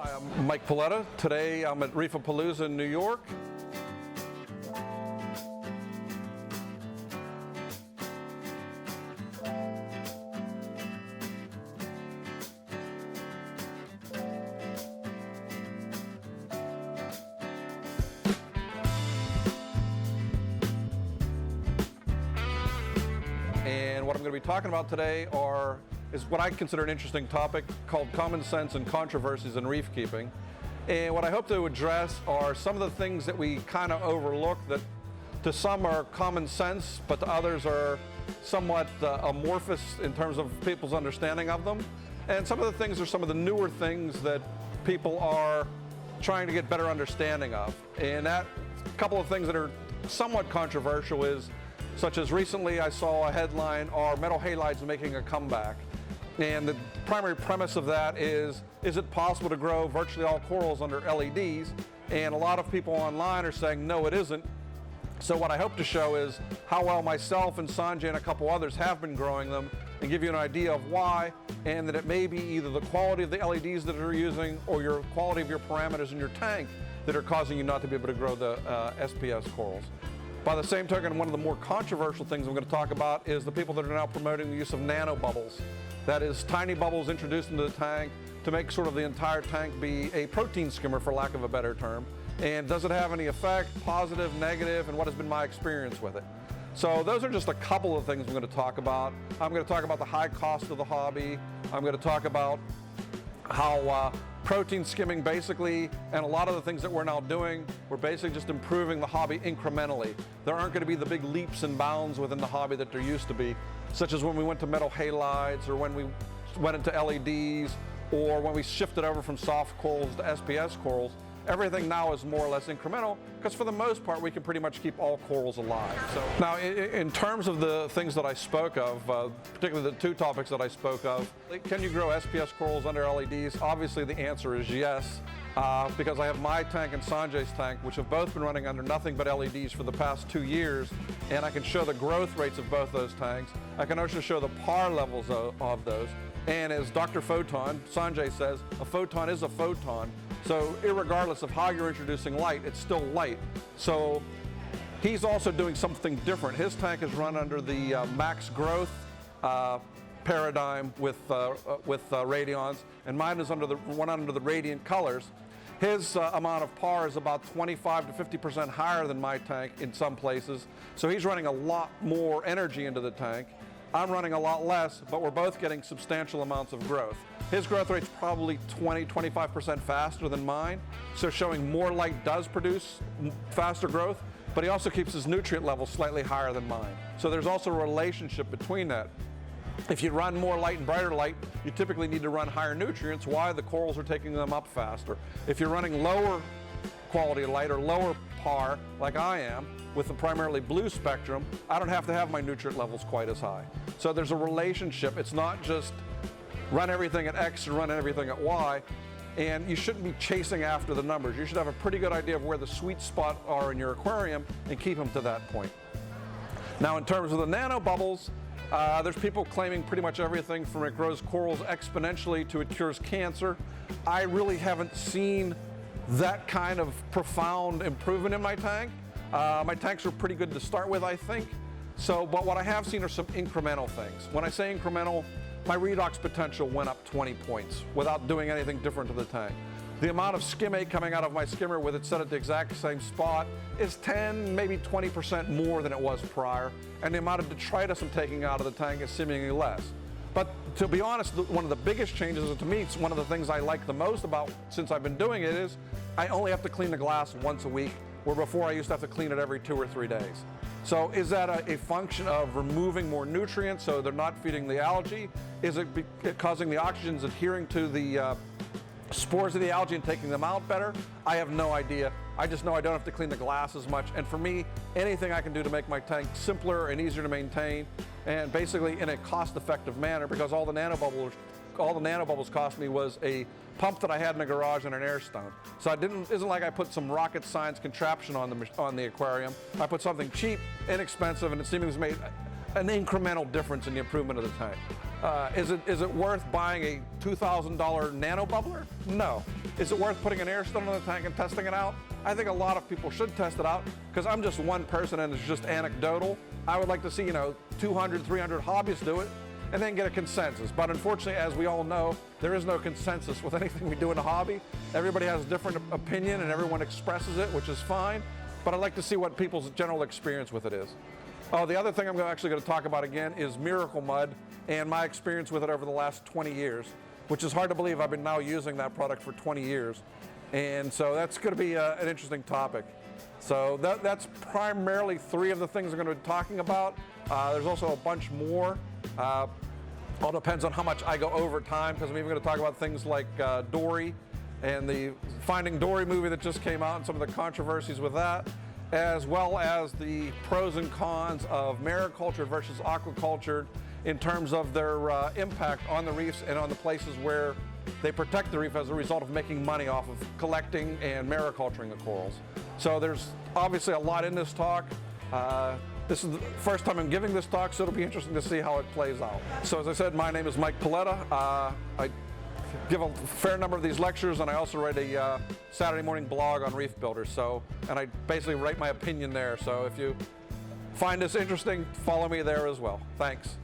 Hi, I'm Mike Palatta. Today I'm at Reef-A-Palooza in New York. And what I'm going to be talking about today is what I consider an interesting topic called common sense and controversies in reef keeping. And what I hope to address are some of the things that we kind of overlook that to some are common sense, but to others are somewhat amorphous in terms of people's understanding of them. And some of the things are some of the newer things that people are trying to get better understanding of. And that couple of things that are somewhat controversial is, such as recently I saw a headline, are metal halides making a comeback? And the primary premise of that is it possible to grow virtually all corals under LEDs? And a lot of people online are saying, no, it isn't. So what I hope to show is how well myself and Sanjay and a couple others have been growing them and give you an idea of why, and that it may be either the quality of the LEDs that you're using or your quality of your parameters in your tank that are causing you not to be able to grow the SPS corals. By the same token, one of the more controversial things I'm going to talk about is the people that are now promoting the use of nanobubbles. That is, tiny bubbles introduced into the tank to make sort of the entire tank be a protein skimmer, for lack of a better term. And does it have any effect, positive, negative, and what has been my experience with it? So those are just a couple of things I'm going to talk about. I'm going to talk about the high cost of the hobby. I'm going to talk about how protein skimming basically, and a lot of the things that we're now doing, we're basically just improving the hobby incrementally. There aren't going to be the big leaps and bounds within the hobby that there used to be, such as when we went to metal halides, or when we went into LEDs, or when we shifted over from soft corals to SPS corals. Everything now is more or less incremental, because for the most part we can pretty much keep all corals alive. So now in terms of the things that I spoke of, particularly the two topics that I spoke of, can you grow SPS corals under LEDs? Obviously the answer is yes, because I have my tank and Sanjay's tank, which have both been running under nothing but LEDs for the past 2 years, and I can show the growth rates of both those tanks. I can also show the par levels of those. And as Dr. Photon, Sanjay says, a photon is a photon. So irregardless of how you're introducing light, it's still light. So he's also doing something different. His tank is run under the max growth paradigm with radions, and mine is under the radiant colors. His amount of par is about 25 to 50% higher than my tank in some places. So he's running a lot more energy into the tank. I'm running a lot less, but we're both getting substantial amounts of growth. His growth rate's probably 20-25% faster than mine, so showing more light does produce faster growth, but he also keeps his nutrient levels slightly higher than mine. So there's also a relationship between that. If you run more light and brighter light, you typically need to run higher nutrients. Why? The corals are taking them up faster. If you're running lower quality light or lower par, like I am, with the primarily blue spectrum, I don't have to have my nutrient levels quite as high. So there's a relationship. It's not just run everything at X or run everything at Y, and you shouldn't be chasing after the numbers. You should have a pretty good idea of where the sweet spot are in your aquarium and keep them to that point. Now in terms of the nanobubbles, there's people claiming pretty much everything from it grows corals exponentially to it cures cancer. I really haven't seen that kind of profound improvement in my tank. My tanks are pretty good to start with, I think. But what I have seen are some incremental things. When I say incremental, my redox potential went up 20 points without doing anything different to the tank. The amount of skimmate coming out of my skimmer with it set at the exact same spot is 10, maybe 20% more than it was prior. And the amount of detritus I'm taking out of the tank is seemingly less. But to be honest, one of the biggest changes, and to me it's one of the things I like the most about since I've been doing it, is I only have to clean the glass once a week, where before I used to have to clean it every 2 or 3 days. So is that a function of removing more nutrients so they're not feeding the algae? Is it causing the oxygens adhering to the spores of the algae and taking them out better? I have no idea. I just know I don't have to clean the glass as much. And for me, anything I can do to make my tank simpler and easier to maintain, and basically in a cost-effective manner, because all the nanobubbles cost me was a pump that I had in the garage and an air stone. So it isn't like I put some rocket science contraption on the aquarium. I put something cheap, inexpensive, and it seemingly made an incremental difference in the improvement of the tank. Is it worth buying a $2,000 nano bubbler? No. Is it worth putting an air stone in the tank and testing it out? I think a lot of people should test it out, because I'm just one person and it's just anecdotal. I would like to see, 200, 300 hobbyists do it and then get a consensus. But unfortunately, as we all know, there is no consensus with anything we do in a hobby. Everybody has a different opinion and everyone expresses it, which is fine. But I'd like to see what people's general experience with it is. Oh, the other thing I'm actually going to talk about again is Miracle Mud and my experience with it over the last 20 years, which is hard to believe. I've been now using that product for 20 years. And so that's going to be an interesting topic. So that's primarily 3 of the things I'm going to be talking about. There's also a bunch more. All depends on how much I go over time, because I'm even going to talk about things like Dory and the Finding Dory movie that just came out and some of the controversies with that, as well as the pros and cons of mariculture versus aquaculture in terms of their impact on the reefs and on the places where they protect the reef as a result of making money off of collecting and mariculturing the corals. So there's obviously a lot in this talk. This is the first time I'm giving this talk, so it'll be interesting to see how it plays out. So as I said, my name is Mike Palatta. I give a fair number of these lectures, and I also write a Saturday morning blog on reef builders. And I basically write my opinion there. So if you find this interesting, follow me there as well. Thanks.